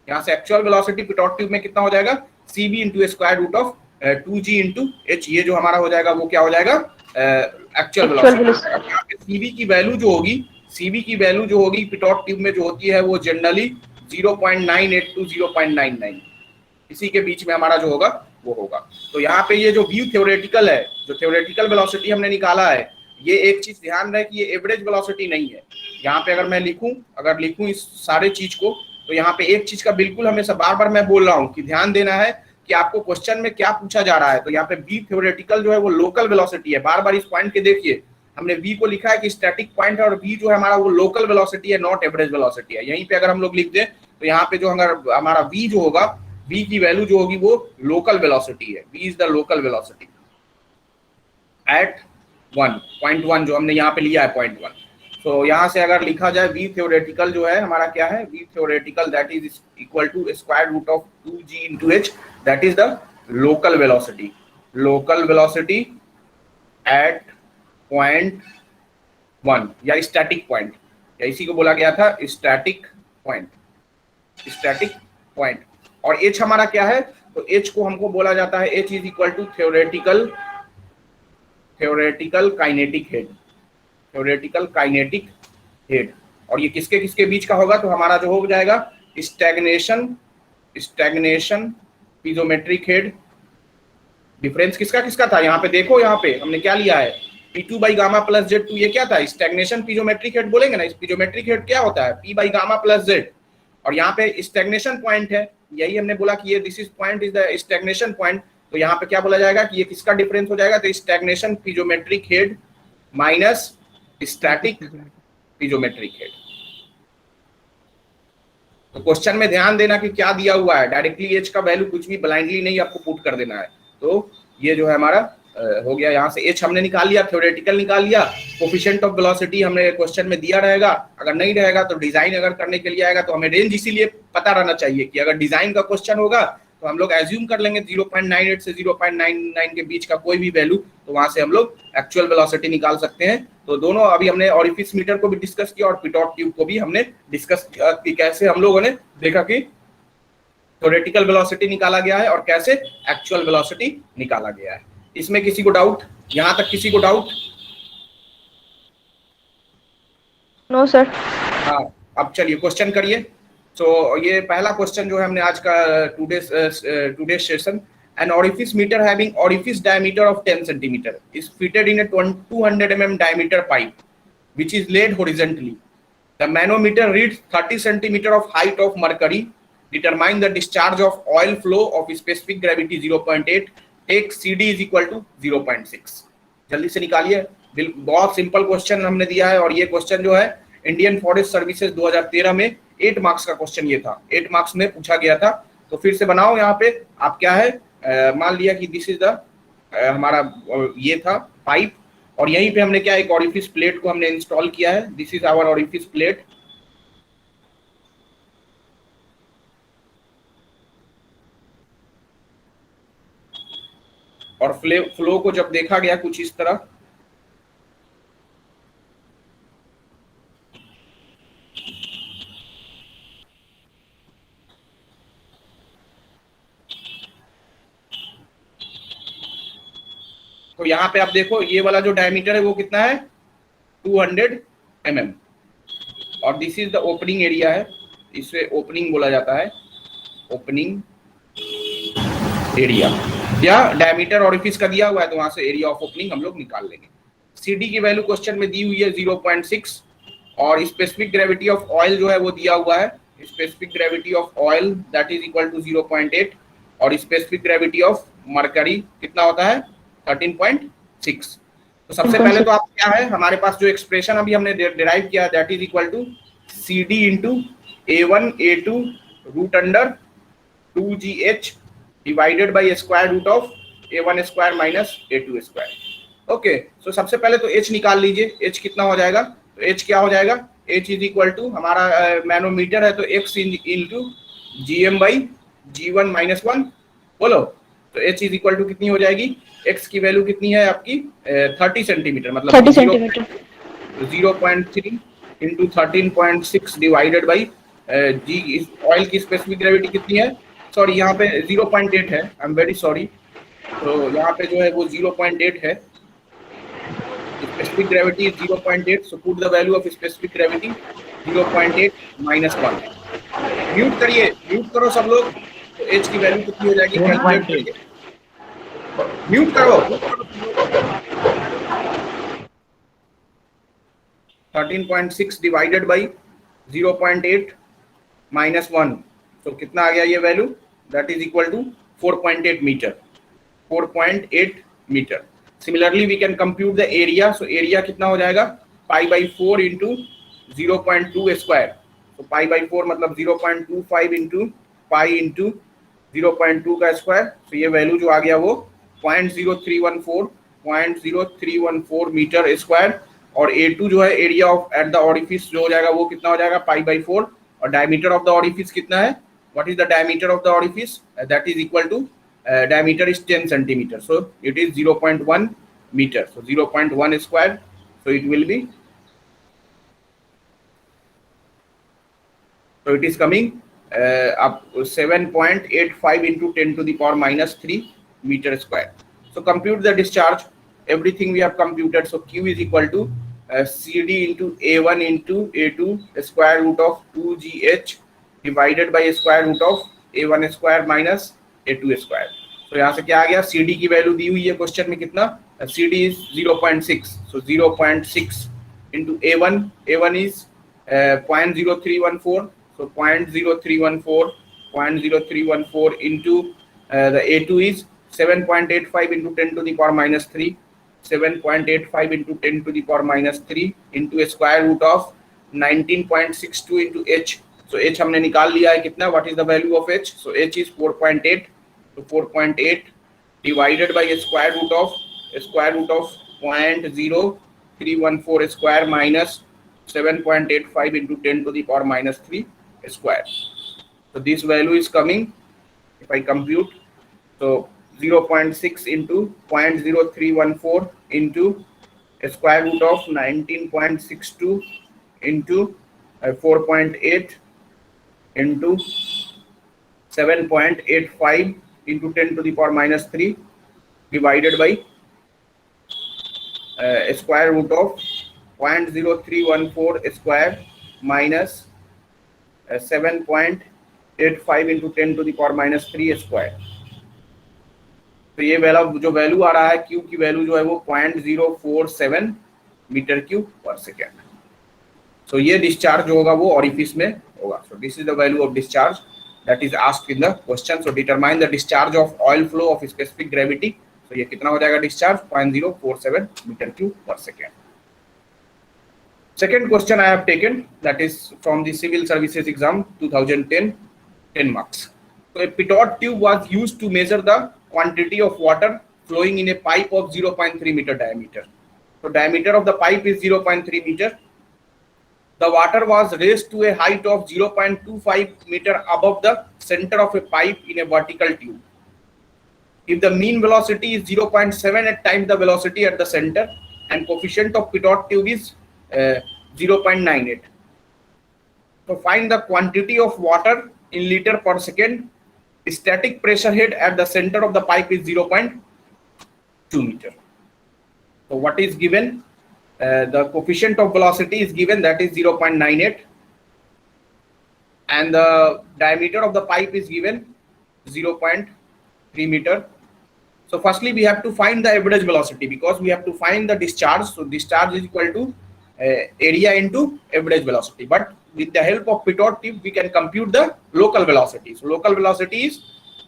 S1: यहाँ से एक्चुअल वेलोसिटी पिटॉट ट्यूब में कितना हो जाएगा, CV into square root of 2G into H, ये जो हमारा हो जाएगा वो क्या हो जाएगा, एक्चुअल वेलोसिटी। CV की वैल्यू जो होगी, CV की वैल्यू जो होगी पिटॉट ट्यूब में जो होती है वो जनरली 0.98 टू 0.99, इसी के बीच में हमारा जो होगा वो होगा। तो यहाँ पे ये जो व्यू थ्योरेटिकल है, जो थ्योरेटिकल वेलोसिटी हमने निकाला है, ये एक चीज ध्यान रहे कि ये एवरेज वेलोसिटी नहीं है। यहाँ पे अगर मैं लिखूं इस सारे चीज को, तो यहाँ पे एक चीज का बिल्कुल हमेशा बार बार मैं बोल रहा हूँ कि ध्यान देना है कि आपको क्वेश्चन में क्या पूछा जा रहा है। तो यहाँ पे V थ्योरेटिकल जो है वो लोकल वेलोसिटी है, बार बार इस पॉइंट के देखिए, हमने V को लिखा है कि स्टैटिक पॉइंट है और V जो है हमारा वो लोकल वेलोसिटी है, नॉट एवरेज वेलोसिटी है। यहीं पे अगर हम लोग लिख दें तो यहाँ पे जो अगर हमारा V जो होगा, V की वैल्यू जो होगी वो लोकल वेलोसिटी है, V is the local velocity eight 1.1 जो हमने यहाँ पे लिया है 0.1। तो यहाँ से अगर लिखा जाए V थ्योरेटिकल जो है हमारा क्या है, V theoretical that is equal to square root of 2G into H, that is the local velocity at 0.1 या स्टैटिक पॉइंट, या इसी को बोला गया था स्टैटिक पॉइंट। और H हमारा क्या है, तो H को हमको बोला जाता है H is equal to theoretical kinetic head. और ये किसके किसके बीच का होगा, तो हमारा जो हो जाएगा स्टैग्नेशन पीजोमेट्रिक हेड। डिफरेंस किसका किसका था, यहाँ पे देखो, यहाँ पे हमने क्या लिया है, P2 by gamma plus Z2, ये क्या था, स्टैग्नेशन पीजोमेट्रिक हेड बोलेंगे ना। इस पीजोमेट्रिक हेड क्या होता है, P by gamma plus Z, और यहाँ पे स्टैग्नेशन पॉइंट है, यही हमने बोला कि ये this is point is the stagnation point. तो यहाँ पे क्या बोला जाएगा कि ये किसका डिफरेंस हो जाएगा, तो stagnation पीजोमेट्रिक head minus static पीजोमेट्रिक head. तो क्वेश्चन में ध्यान देना कि क्या दिया हुआ है, डायरेक्टली H का वैल्यू कुछ भी ब्लाइंडली नहीं आपको पुट कर देना है। तो ये जो है हमारा हो गया, यहाँ से H हमने निकाल लिया, थ्योरेटिकल निकाल लिया, कोफिशिएंट ऑफ वेलोसिटी हमने क्वेश्चन में दिया रहेगा, अगर नहीं रहेगा तो डिजाइन अगर करने के लिए आएगा तो हमें रेंज इसीलिए पता रहना चाहिए कि अगर डिजाइन का क्वेश्चन होगा तो हम लोग एज्यूम कर लेंगे 0.98 से 0.99 के बीच का कोई भी वैल्यू, तो वहां से हम लोग एक्चुअल वेलोसिटी निकाल सकते हैं। तो दोनों अभी हमने ऑरिफिस मीटर को भी डिस्कस किया और पिटॉट ट्यूब को भी हमने डिस्कस किया कि कैसे हम लोगों ने देखा कि थ्योरेटिकल वेलोसिटी निकाला गया है और कैसे एक्चुअल वेलोसिटी निकाला गया है। इसमें किसी को डाउट, यहाँ तक किसी को डाउट?
S2: No sir.
S1: हाँ, अब चलिए क्वेश्चन करिए। तो ये पहला क्वेश्चन जो है हमने आज का today session, an orifice meter having orifice diameter of 10 centimeter is fitted in a 200 mm diameter pipe which is laid horizontally. The manometer reads 30 centimeter of height of mercury. Determine the discharge of oil flow of specific gravity 0.8. Take CD is equal to 0.6. जल्दी से निकालिए, बहुत सिंपल क्वेश्चन हमने दिया है। और ये क्वेश्चन जो है इंडियन फॉरेस्ट सर्विसेज 2013 में 8 मार्क्स का क्वेश्चन ये था, 8 मार्क्स में पूछा गया था। तो फिर से बनाओ, यहाँ पे आप क्या है, मान लिया कि दिस इज द हमारा ये था पाइप, और यहीं पे हमने क्या एक ऑरिफिस प्लेट को हमने इंस्टॉल किया है। This is our orifice plate. और फ्लो को जब देखा गया कुछ इस तरह, तो यहाँ पे आप देखो ये वाला जो डायमीटर है वो कितना है 200 mm, और this is the opening area है, इसे ओपनिंग बोला जाता है, ओपनिंग एरिया, या डायमीटर ऑरिफिस का दिया हुआ है तो वहां से एरिया ऑफ ओपनिंग हम लोग निकाल लेंगे। CD की वैल्यू क्वेश्चन में दी हुई है 0.6, और स्पेसिफिक ग्रेविटी ऑफ ऑयल जो है वो दिया हुआ है, specific gravity of oil that is equal to 0.8, और स्पेसिफिक ग्रेविटी ऑफ मरकरी कितना होता है 13.6। तो सबसे पहले तो आप क्या है, हमारे पास जो एक्सप्रेशन अभी हमने डिराइव किया that is equal to CD into A1 A2 root under 2GH divided by square root of A1 square minus A2 square. Okay, so सबसे पहले तो H निकाल लीजिए, H कितना हो जाएगा, तो H क्या हो जाएगा, H इज इक्वल टू हमारा मैनोमीटर है तो x into GM by G1 minus 1, बोलो, तो H इज इक्वल टू कितनी हो जाएगी, x की वैल्यू कितनी है आपकी 30 सेंटीमीटर, मतलब
S2: 30 centimetre,
S1: 0.3 into 13.6 divided by g, oil की स्पेसिफिक ग्रेविटी कितनी है, सॉरी यहाँ पे 0.8 है, आई एम वेरी सॉरी, तो यहाँ पे जो है वो 0.8 है, specific gravity 0.8, so put the value of specific gravity 0.8 minus 1। Mute करिए, म्यूट करो सब लोग, तो H की वैल्यू कितनी हो जाएगी, कैलकुलेट करिए, म्यूट करो, 13.6 डिवाइडेड बाई 0.8 माइनस 1, तो कितना आ गया ये value, that is equal to 4.8 metre, 4.8 metre. Similarly we can compute the area, so area कितना हो जाएगा पाई बाई 4 इंटू 0.2 स्क्वायर, तो पाई बाई 4 मतलब 0.25 इंटू पाई इंटू 0.2 का स्क्वायर, तो ये वैल्यू जो आ गया वो 0.0314 मीटर स्क्वायर, और A2 जो है area of at the orifice जो हो जाएगा वो कितना हो जाएगा पाई बाई 4, और डायमीटर ऑफ द ऑरिफिस कितना है, what is the diameter of the orifice, that is equal to diameter is 10 centimeter, so it is 0.1 meter, so 0.1 square, so it will be, so it is coming up 7.85 into 10 to the power minus 3 meter square. So compute the discharge, everything we have computed, so Q is equal to CD into A1 into A2 square root of 2GH divided by square root of A1 square minus A2 square. तो यहाँ से क्या आ गया, CD की वैल्यू दी हुई है क्वेश्चन में कितना, CD is 0.6, so 0.6 into A1, A1 is 0.0314, so 0.0314 into the A2 is 7.85 into 10 to the power minus 3, 7.85 into 10 to the power minus 3 into a square root of 19.62 into H, so H हमने निकाल लिया है कितना, what is the value of H, so H is 4.8, so 4.8 divided by a square root of 0.0314 square minus 7.85 into 10 to the power minus 3 square, so this value is coming, if I compute, so 0.6 into 0.0314 into a square root of 19.62 into 4.8 into 7.85 into 10 to the power minus 3 divided by a square root of 0.0314 square minus 7.85 into 10 to the power minus 3 square, तो ये वैल्यू जो वैल्यू आ रहा है Q की वैल्यू जो है वो 0.047 मीटर क्यूब पर सेकेंड, सो ये डिस्चार्ज जो होगा वो ऑरिफिस में होगा, सो this is the value of discharge that is asked in the question, so determine the discharge of oil flow of specific gravity, so ये कितना हो जाएगा डिस्चार्ज 0.047 मीटर क्यूब पर second. Second question I have taken, that is from the civil services exam 2010, 10 marks. So a pitot tube was used to measure the quantity of water flowing in a pipe of 0.3 meter diameter. So diameter of the pipe is 0.3 meter. The water was raised to a height of 0.25 meter above the center of a pipe in a vertical tube. if the mean velocity is 0.7 at times the velocity at the center and coefficient of pitot tube is 0.98. So find the quantity of water in liter per second. Static pressure head at the center of the pipe is 0.2 meter. So what is given? The coefficient of velocity is given, that is 0.98, and the diameter of the pipe is given 0.3 meter. So firstly we have to find the average velocity because we have to find the discharge. So discharge is equal to area into average velocity, but with the help of pitot tube we can compute the local velocity. So local velocity is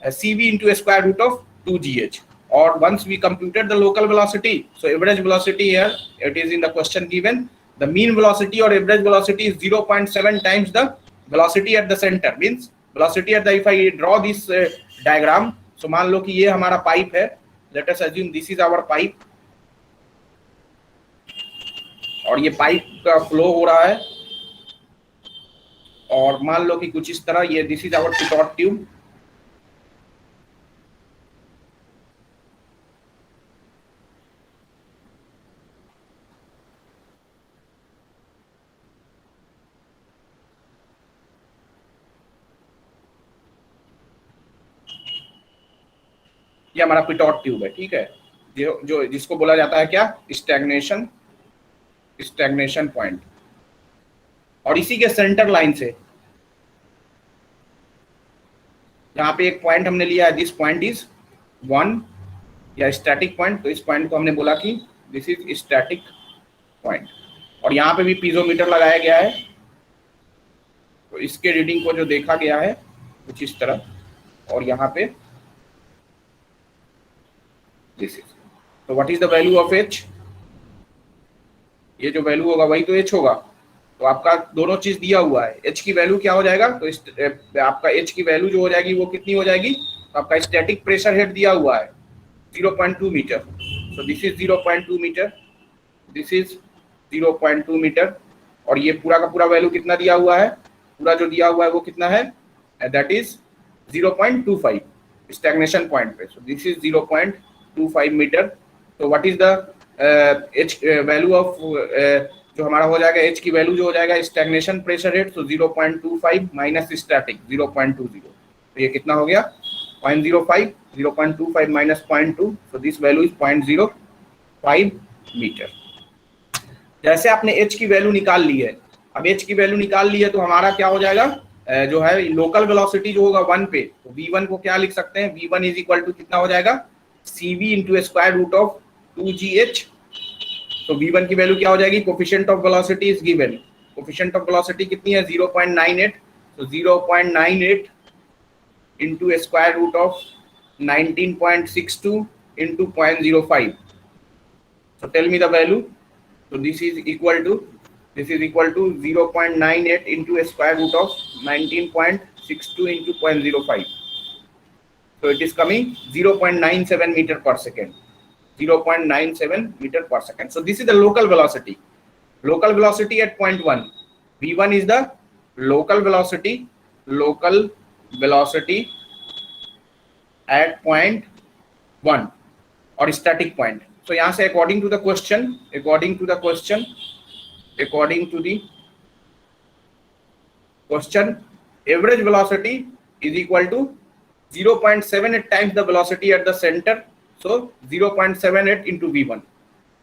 S1: CV into a square root of 2gh. Or once we computed the local velocity, so average velocity here, it is in the question given, the mean velocity or average velocity is 0.7 times the velocity at the center. Means velocity at the, if I draw this diagram, so मान लो कि ये हमारा पाइप है, let us assume this is our pipe, और ये पाइप का फ्लो हो रहा है, और मान लो कि कुछ इस तरह, ये this is our pitot tube, ये हमारा पिटॉट ट्यूब है, ठीक है, जो जिसको बोला जाता है क्या, स्टैग्नेशन पॉइंट। और इसी के सेंटर लाइन से यहाँ पे एक पॉइंट हमने लिया है, दिस पॉइंट इज 1 या स्टैटिक पॉइंट, तो इस पॉइंट को हमने बोला कि दिस इज स्टैटिक पॉइंट। और यहाँ पे भी पीजोमीटर लगाया गया है, तो इसके रीडिंग को जो देखा गया है कुछ इस तरह, और यहाँ पे दिस इज, तो what is the value of H, ये जो वैल्यू होगा वही तो एच होगा। तो आपका दोनों चीज दिया हुआ है, एच की वैल्यू क्या हो जाएगा, तो आपका एच की वैल्यू जो हो जाएगी वो कितनी हो जाएगी, तो आपका स्टैटिक प्रेशर हेड दिया हुआ है 0.2 metre, so this is 0.2 metre, this is 0.2 metre, और ये पूरा का पूरा वैल्यू कितना दिया हुआ है, पूरा जो दिया हुआ है वो कितना है, दैट इज 0.25 स्टैग्नेशन पॉइंट पे, सो दिस इज 0.25 मीटर। तो what is the H value of, जो हमारा हो जाएगा एच की वैल्यू जो हो जाएगा stagnation pressure head, so 0.25 minus static 0.20, तो ये कितना हो गया 0.05, 0.25 minus 0.2, so this value is 0.05 metre. जैसे आपने एच की वैल्यू निकाल ली है, अब एच की वैल्यू निकाल ली है तो हमारा क्या हो जाएगा, जो है लोकल वेलोसिटी जो होगा 1 पे, तो v1 को क्या लिख सकते हैं, v1 इज इक्वल टू कितना हो जाएगा, cv into square root of 2gh। तो v1 की वैल्यू क्या हो जाएगी, coefficient of velocity is given, coefficient of velocity कितनी है 0.98, तो 0.98 into square root of 19.62 into 0.05, so tell me the value, so this is equal to 0.98 into a square root of 19.62 into 0.05, so it is coming 0.97 meter per second, 0.97 meter per second. So this is the local velocity at point 1. v1 is the local velocity at point 1 or static point. So यहाँ से according to the question, average velocity is equal to 0.78 times the velocity at the center, so 0.78 into v1,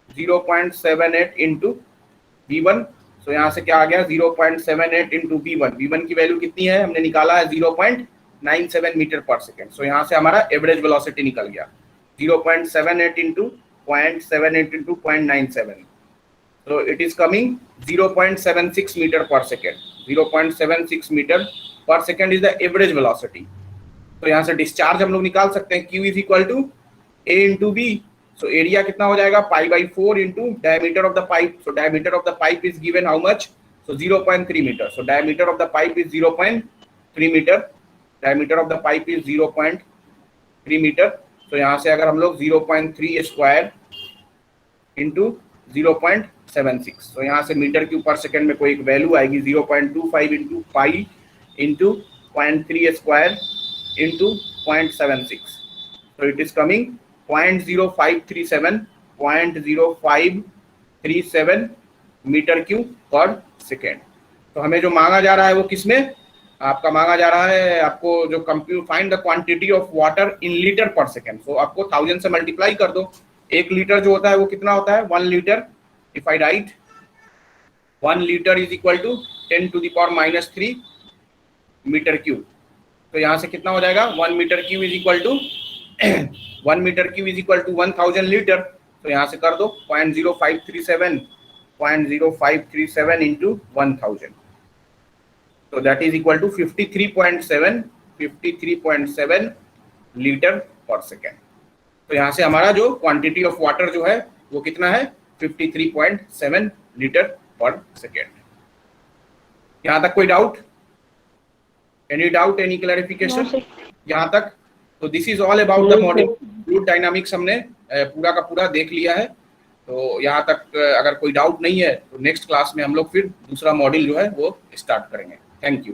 S1: 0.78 into v1, so यहाँ से क्या आ गया 0.78 into v1 की वैल्यू कितनी है, हमने निकाला है 0.97 मीटर पर सेकेंड, सो यहाँ से हमारा एवरेज वेलोसिटी निकल गया 0.78 into 0.78 into 0.97, so it is coming 0.76 meter per second, 0.76 meter per second is the average velocity. तो यहाँ से डिस्चार्ज हम लोग निकाल सकते हैं, Q is equal to A into B, so area कितना हो जाएगा π/4 into diameter of the pipe, so diameter of the pipe is given how much, so 0.3 metre, so diameter of the pipe is 0.3 metre, diameter of the pipe is 0.3 metre, तो यहाँ से अगर हम लोग 0.3 स्क्वायर इंटू 0.76, तो यहाँ से मीटर क्यूब पर सेकेंड में कोई एक वैल्यू आएगी 0.25 into pi into 0.3 square into 0.76, So it is coming 0.0537 metre cube पर सेकेंड। तो हमें जो मांगा जा रहा है वो किसमें आपका मांगा जा रहा है, आपको जो compute find the quantity of water in litre पर सेकेंड। सो आपको 1000 से मल्टीप्लाई कर दो। 1 लीटर जो होता है वो कितना होता है 1 litre. If I write 1 litre is equal to 10⁻³ metre cube. तो यहाँ से कितना हो जाएगा 1 metre cube is equal to 1 metre cube is equal to 1000 litre. तो यहाँ से कर दो 0.0537 इंटू 1000। तो that is equal to 53.7 litre पर सेकेंड। तो यहाँ से हमारा जो क्वांटिटी ऑफ वाटर जो है वो कितना है 53.7 लीटर पर सेकेंड। यहाँ तक कोई doubt, any doubt, any clarification यहाँ तक? तो this is all about the model fluid dynamics. हमने पूरा का पूरा देख लिया है। तो यहाँ तक अगर कोई डाउट नहीं है तो नेक्स्ट क्लास में हम लोग फिर दूसरा मॉड्यूल जो है वो स्टार्ट करेंगे। Thank you.